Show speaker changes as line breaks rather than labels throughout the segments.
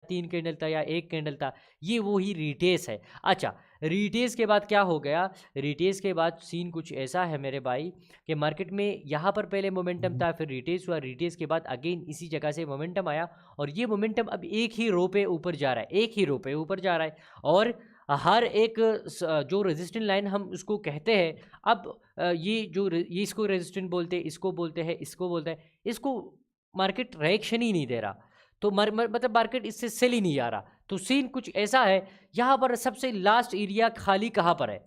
3 candle था या 1 candle था, ये वो ही रिटेस है। अच्छा, रिटेस के बाद क्या हो गया, रिटेस के बाद सीन कुछ ऐसा है मेरे भाई कि मार्केट में यहाँ पर पहले मोमेंटम था, फिर रिटेस हुआ, रिटेस के बाद अगेन इसी जगह से मोमेंटम आया और ये मोमेंटम अब एक ही रो पे ऊपर जा रहा है, एक ही रो पे ऊपर जा रहा है और हर एक जो रेजिस्टेंट लाइन हम उसको कहते हैं, अब ये ये इसको रेजिस्टेंट बोलते हैं, इसको बोलते हैं, इसको बोलते हैं, इसको मार्केट रिएक्शन ही नहीं दे रहा, तो मतलब मार्केट इससे सेल ही नहीं आ रहा। तो सीन कुछ ऐसा है, यहाँ पर सबसे लास्ट एरिया खाली कहाँ पर है,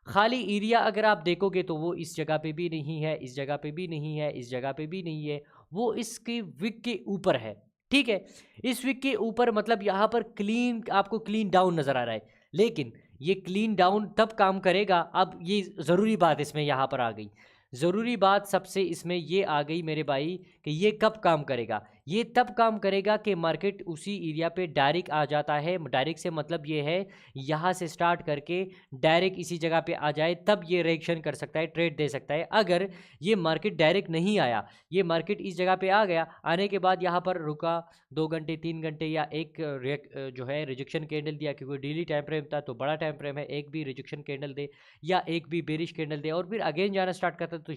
खाली एरिया अगर आप देखोगे तो वो इस जगह पे भी नहीं है, इस जगह पे भी नहीं है, इस जगह पे भी नहीं है, वो इसके विक के ऊपर है। ठीक है, इस विक के ऊपर मतलब यहाँ पर क्लीन, आपको क्लीन डाउन नजर आ रहा है, लेकिन ये क्लीन डाउन तब काम करेगा। अब ये ज़रूरी बात इसमें यहाँ पर आ गई, ज़रूरी बात सबसे इसमें ये आ गई मेरे भाई कि ये कब काम करेगा, ये तब काम करेगा कि मार्केट उसी एरिया पे डायरेक्ट आ जाता है। डायरेक्ट से मतलब ये है यहाँ से स्टार्ट करके डायरेक्ट इसी जगह पे आ जाए, तब ये रिएक्शन कर सकता है, ट्रेड दे सकता है। अगर ये मार्केट डायरेक्ट नहीं आया, ये मार्केट इस जगह पे आ गया, आने के बाद यहाँ पर रुका 2 घंटे 3 घंटे या एक जो है रिजेक्शन कैंडल दिया, क्योंकि डेली टाइम फ्रेम था तो बड़ा टाइम फ्रेम है, एक भी रिजेक्शन कैंडल दे या एक भी बेरिश कैंडल दे और फिर अगेन जाना स्टार्ट करता तो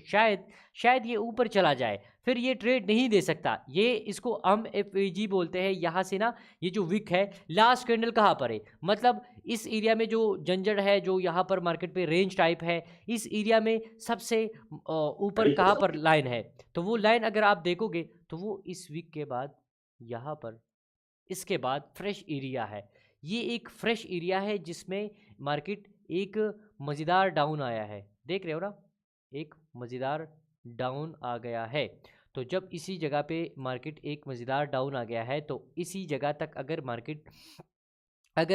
शायद ये ऊपर चला जाए, फिर ये ट्रेड नहीं दे सकता। ये इसको हम FAG बोलते हैं। यहाँ से ना ये जो विक है, लास्ट कैंडल कहाँ पर है, मतलब इस एरिया में जो जंजड़ है, जो यहाँ पर मार्केट पे रेंज टाइप है, इस एरिया में सबसे ऊपर कहाँ पर लाइन है, तो वो लाइन अगर आप देखोगे तो वो इस वीक के बाद यहाँ पर, इसके बाद फ्रेश एरिया है। ये एक फ्रेश एरिया है जिसमें मार्केट एक मज़ेदार डाउन आया है, देख रहे हो ना, एक मज़ेदार डाउन आ गया है। तो जब इसी जगह पे मार्केट एक मज़ेदार डाउन आ गया है, तो इसी जगह तक अगर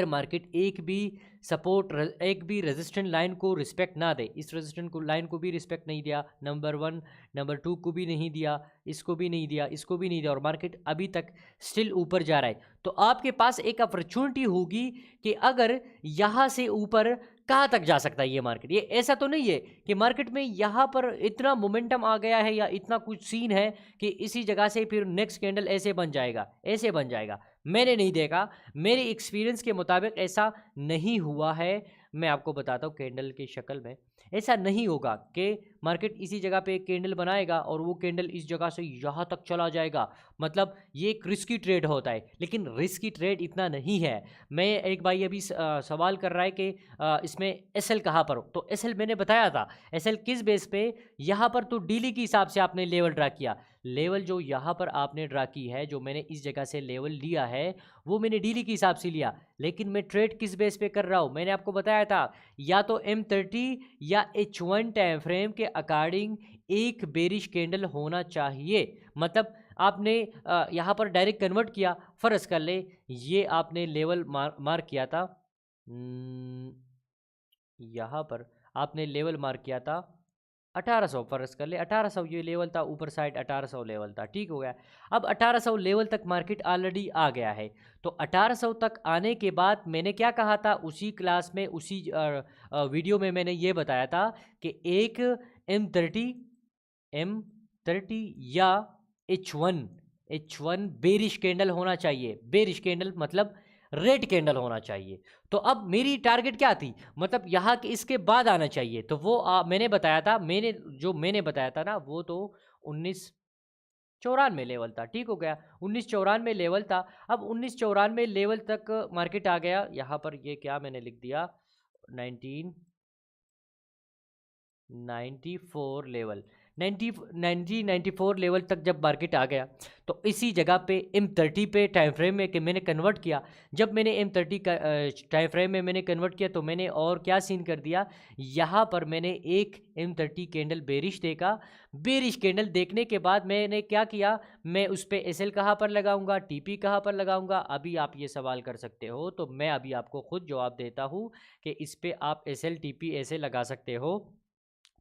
मार्केट एक भी सपोर्ट, एक भी रेजिस्टेंट लाइन को रिस्पेक्ट ना दे, इस रेजिस्टेंट को लाइन को भी रिस्पेक्ट नहीं दिया, नंबर 1 नंबर 2 को भी नहीं दिया, इसको भी नहीं दिया, इसको भी नहीं दिया, और मार्केट अभी तक स्टिल ऊपर जा रहा है, तो आपके पास एक अपॉर्चुनिटी होगी कि अगर यहाँ से ऊपर कहाँ तक जा सकता है ये मार्केट। ये ऐसा तो नहीं है कि मार्केट में यहाँ पर इतना मोमेंटम आ गया है या इतना कुछ सीन है कि इसी जगह से फिर नेक्स्ट कैंडल ऐसे बन जाएगा, ऐसे बन जाएगा। मैंने नहीं देखा, मेरे एक्सपीरियंस के मुताबिक ऐसा नहीं हुआ है। मैं आपको बताता हूँ कैंडल की शक्ल में, ऐसा नहीं होगा कि मार्केट इसी जगह पे एक कैंडल बनाएगा और वो कैंडल इस जगह से यहाँ तक चला जाएगा, मतलब ये एक रिस्की ट्रेड होता है, लेकिन रिस्की ट्रेड इतना नहीं है। मैं एक भाई अभी सवाल कर रहा है कि इसमें एसएल कहाँ पर हो, तो एसएल मैंने बताया था, एसएल किस बेस पे, यहाँ पर तो डेली के हिसाब से आपने लेवल ड्रा किया, लेवल जो यहाँ पर आपने ड्रा की है, जो मैंने इस जगह से लेवल लिया है वो मैंने डेली के हिसाब से लिया, लेकिन मैं ट्रेड किस बेस पे कर रहा हूँ, मैंने आपको बताया था या तो M30 या H1 टाइम फ्रेम के अकॉर्डिंग एक बेरिश कैंडल होना चाहिए। मतलब आपने यहाँ पर डायरेक्ट कन्वर्ट किया, फर्ज कर ले ये आपने लेवल मार्क किया था, यहाँ पर आपने लेवल मार्क किया था 1800, फर्ज कर ले 1800 ये लेवल था, ऊपर साइड 1800 लेवल था, ठीक हो गया। अब 1800 लेवल तक मार्केट ऑलरेडी आ गया है, तो 1800 तक आने के बाद मैंने क्या कहा था उसी क्लास में, उसी वीडियो में मैंने ये बताया था कि एक M30 या H1 बेरिश कैंडल होना चाहिए, बेरिश कैंडल मतलब रेड कैंडल होना चाहिए। तो अब मेरी टारगेट क्या थी, मतलब यहाँ के इसके बाद आना चाहिए, तो वो मैंने बताया था, मैंने बताया था ना, वो तो 1994 लेवल था, ठीक हो गया, 1994 लेवल था। अब 1994 लेवल तक मार्केट आ गया, यहाँ पर ये क्या मैंने लिख दिया 1994 लेवल, 1994 लेवल तक जब मार्केट आ गया, तो इसी जगह पे M30 पे टाइम फ्रेम में कि मैंने कन्वर्ट किया। जब मैंने M30 का टाइम फ्रेम में मैंने कन्वर्ट किया, तो मैंने और क्या सीन कर दिया, यहाँ पर मैंने एक M30 कैंडल बेरिश देखा। बेरिश कैंडल देखने के बाद मैंने क्या किया, मैं उस पर SL कहाँ पर लगाऊंगा, TP कहाँ पर लगाऊंगा, अभी आप ये सवाल कर सकते हो, तो मैं अभी आपको खुद जवाब देता हूँ कि इस पर आप SL TP ऐसे लगा सकते हो।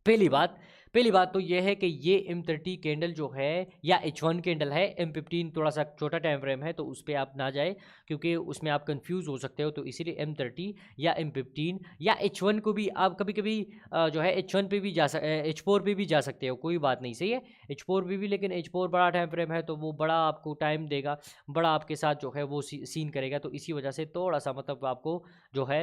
पहली बात, पहली बात तो ये है कि ये M30 कैंडल जो है या H1 कैंडल है, M15 थोड़ा सा छोटा टाइम फ्रेम है तो उस पर आप ना जाए क्योंकि उसमें आप कंफ्यूज हो सकते हो। तो इसीलिए M30 या M15 या H1 को भी आप कभी कभी जो है H1 पे भी H4 पे भी जा सकते हो, कोई बात नहीं, सही है। H4 पे भी, लेकिन H4 बड़ा टाइम फ्रेम है तो वो बड़ा आपको टाइम देगा, बड़ा आपके साथ जो है वो सीन करेगा। तो इसी वजह से थोड़ा सा मतलब आपको जो है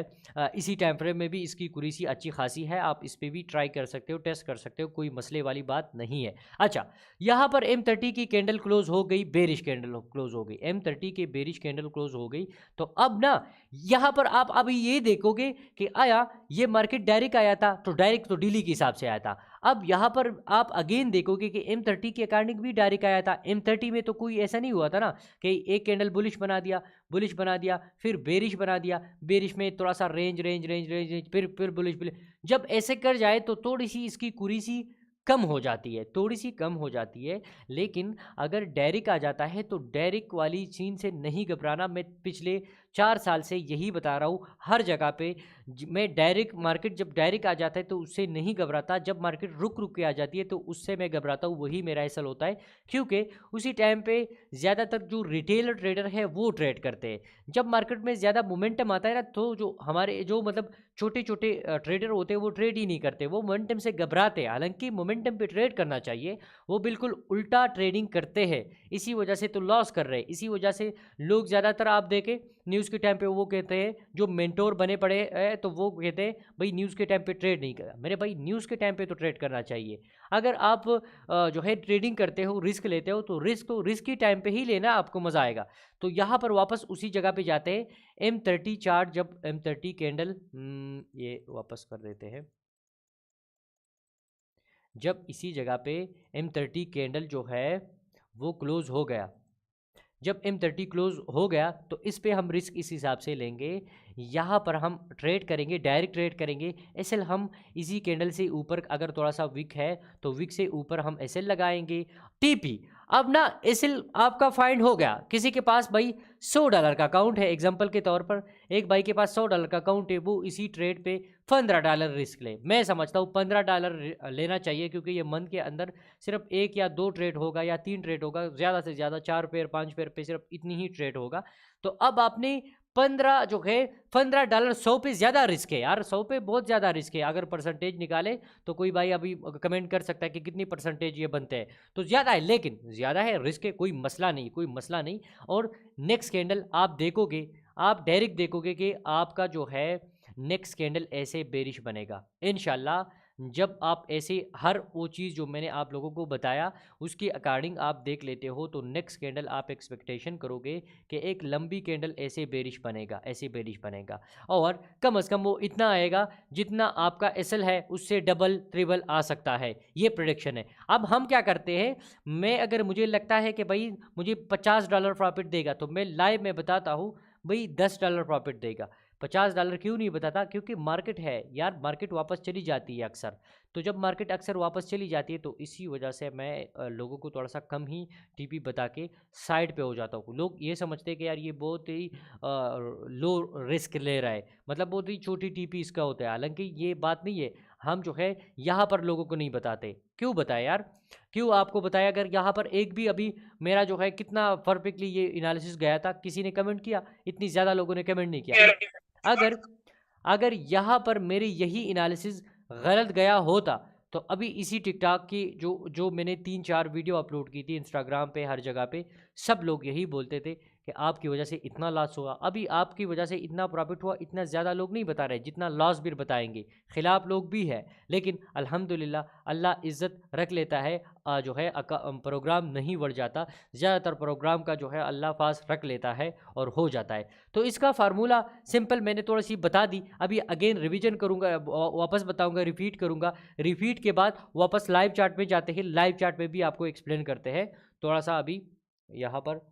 इसी टाइम फ्रेम में भी इसकी कुरेसी अच्छी खासी है, आप इस पर भी ट्राई कर सकते हो, टेस्ट कर सकते हो, कोई मसले वाली बात नहीं है। अच्छा, यहाँ पर M30 की कैंडल क्लोज हो गई, बेरिश कैंडल क्लोज हो गई, M30 के बेरिश कैंडल क्लोज हो गई। तो अब ना यहाँ पर आप अभी ये देखोगे कि आया ये मार्केट डायरेक्ट आया था, तो डायरेक्ट तो डेली के हिसाब से आया था। अब यहाँ पर आप अगेन देखोगे कि M30 के अकॉर्डिंग भी डायरेक्ट आया था। M30 में तो कोई ऐसा नहीं हुआ था ना कि एक कैंडल बुलिश बना दिया, फिर बेरिश बना दिया, बेरिश में थोड़ा सा रेंज, फिर बुलिश। जब ऐसे कर जाए तो थोड़ी सी इसकी कुरीसी कम हो जाती है, थोड़ी सी कम हो जाती है। लेकिन अगर डायरेक्ट आ जाता है तो डायरेक्ट वाली चीन से नहीं घबराना। मैं पिछले 4 साल से यही बता रहा हूँ हर जगह पे। मैं डायरेक्ट मार्केट जब डायरेक्ट आ जाता है तो उससे नहीं घबराता, जब मार्केट रुक रुक के आ जाती है तो उससे मैं घबराता हूँ, वही मेरा असल होता है। क्योंकि उसी टाइम पे ज़्यादातर जो रिटेलर ट्रेडर है वो ट्रेड करते हैं। जब मार्केट में ज़्यादा मोमेंटम आता है ना तो जो हमारे जो मतलब छोटे छोटे ट्रेडर होते हैं वो ट्रेड ही नहीं करते, वो मोमेंटम से घबराते हैं। हालांकि मोमेंटम पे ट्रेड करना चाहिए, वो बिल्कुल उल्टा ट्रेडिंग करते हैं, इसी वजह से तो लॉस कर रहे हैं। इसी वजह से लोग ज़्यादातर आप देखें न्यूज़ के टाइम पे वो कहते हैं, जो मेंटोर बने पड़े हैं तो वो कहते हैं भाई न्यूज़ के टाइम पे ट्रेड नहीं करा। मेरे भाई न्यूज़ के टाइम पे तो ट्रेड करना चाहिए। अगर आप जो है ट्रेडिंग करते हो, रिस्क लेते हो, तो रिस्क ही टाइम पे ही लेना, आपको मज़ा आएगा। तो यहाँ पर वापस उसी जगह पे जाते हैं। M30 चार्ट, जब M30 कैंडल ये वापस कर देते हैं, जब इसी जगह पे M30 कैंडल जो है वो क्लोज हो गया, जब M30 क्लोज हो गया तो इस पे हम रिस्क इस हिसाब से लेंगे। यहाँ पर हम ट्रेड करेंगे, डायरेक्ट ट्रेड करेंगे। एसएल हम इसी कैंडल से ऊपर अगर थोड़ा सा विक है तो विक से ऊपर हम एसएल लगाएंगे। टीपी, अब ना एसएल आपका फाइंड हो गया। किसी के पास भाई $100 का अकाउंट है, एग्जांपल के तौर पर एक भाई के पास $100 का अकाउंट है, वो इसी ट्रेड पे $15 रिस्क ले। मैं समझता हूँ $15 लेना चाहिए, क्योंकि ये मंथ के अंदर सिर्फ 1 या 2 ट्रेड होगा या 3 ट्रेड होगा, ज़्यादा से ज़्यादा 4 पेयर 5 पेयर पे सिर्फ इतनी ही ट्रेड होगा। तो अब आपने 15 जो है $15, 100 पे ज़्यादा रिस्क है यार, 100 पे बहुत ज़्यादा रिस्क है। अगर परसेंटेज निकाले तो कोई भाई अभी कमेंट कर सकता है कि कितनी परसेंटेज ये बनते हैं। तो ज़्यादा है, लेकिन ज़्यादा है, रिस्क है, कोई मसला नहीं, कोई मसला नहीं। और नेक्स्ट कैंडल आप देखोगे, आप डायरेक्ट देखोगे कि आपका जो है नेक्स्ट कैंडल ऐसे बेरिश बनेगा इंशाल्लाह। जब आप ऐसे हर वो चीज़ जो मैंने आप लोगों को बताया उसके अकॉर्डिंग आप देख लेते हो, तो नेक्स्ट कैंडल आप एक्सपेक्टेशन करोगे कि एक लंबी कैंडल ऐसे बेरिश बनेगा, ऐसे बेरिश बनेगा। और कम से कम वो इतना आएगा जितना आपका एसएल है उससे डबल ट्रिबल आ सकता है, ये प्रेडिक्शन है। अब हम क्या करते हैं, मैं अगर मुझे लगता है कि भाई मुझे $50 प्रॉफिट देगा तो मैं लाइव में बताता हूँ भाई $10 प्रॉफिट देगा। $50 क्यों नहीं बताता, क्योंकि मार्केट है यार, मार्केट वापस चली जाती है अक्सर। तो जब मार्केट अक्सर वापस चली जाती है तो इसी वजह से मैं लोगों को थोड़ा सा कम ही टीपी बता के साइड पे हो जाता हूँ। लोग ये समझते हैं कि यार ये बहुत ही लो रिस्क ले रहा है, मतलब बहुत ही छोटी टीपी इसका होता है। हालांकि ये बात नहीं है, हम जो है यहाँ पर लोगों को नहीं बताते। क्यों बताए यार, क्यों आपको बताया? अगर यहाँ पर एक भी अभी मेरा जो है कितना परफेक्टली ये एनालिसिस गया था, किसी ने कमेंट किया? इतनी ज़्यादा लोगों ने कमेंट नहीं किया। अगर अगर यहाँ पर मेरे यही एनालिसिस गलत गया होता तो अभी इसी टिकटॉक की जो जो मैंने 3-4 वीडियो अपलोड की थी इंस्टाग्राम पे, हर जगह पे सब लोग यही बोलते थे कि आपकी वजह से इतना लॉस हुआ। अभी आपकी वजह से इतना प्रॉफिट हुआ, इतना ज़्यादा लोग नहीं बता रहे जितना लॉस भी बताएंगे। खिलाफ लोग भी है, लेकिन अल्हम्दुलिल्लाह अल्लाह इज़्ज़त रख लेता है। जो है प्रोग्राम नहीं बढ़ जाता, ज़्यादातर प्रोग्राम का जो है अल्लाह पास रख लेता है और हो जाता है। तो इसका फार्मूला सिंपल मैंने थोड़ी सी बता दी, अभी अगेन रिवीजन करूँगा, वापस बताऊँगा, रिपीट करूँगा। रिपीट के बाद वापस लाइव चार्ट में जाते हैं, लाइव चार्ट में भी आपको एक्सप्लेन करते हैं थोड़ा सा। अभी यहाँ पर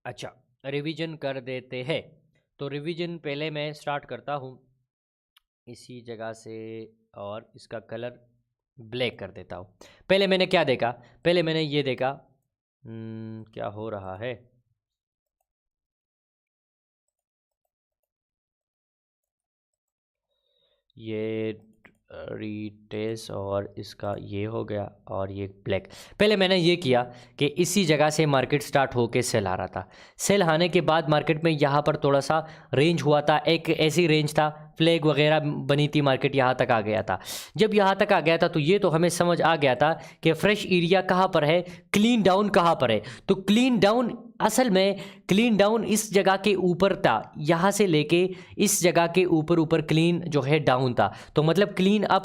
अच्छा रिवीजन कर देते हैं। तो रिवीजन पहले मैं स्टार्ट करता हूँ इसी जगह से, और इसका कलर ब्लैक कर देता हूँ। पहले मैंने क्या देखा, पहले मैंने ये देखा, क्या हो रहा है, ये रिटेस और इसका ये हो गया और ये ब्लैक। पहले मैंने ये किया कि इसी जगह से मार्केट स्टार्ट होके सेल आ रहा था। सेल आने के बाद मार्केट में यहाँ पर थोड़ा सा रेंज हुआ था, एक ऐसी रेंज था, फ्लैग वगैरह बनी थी, मार्केट यहाँ तक आ गया था। जब यहाँ तक आ गया था तो ये तो हमें समझ आ गया था कि फ्रेश एरिया कहाँ पर है, क्लीन डाउन कहाँ पर है। तो क्लीन डाउन, असल में क्लीन डाउन इस जगह के ऊपर था, यहाँ से लेके इस जगह के ऊपर क्लीन जो है डाउन था। तो मतलब क्लीन अप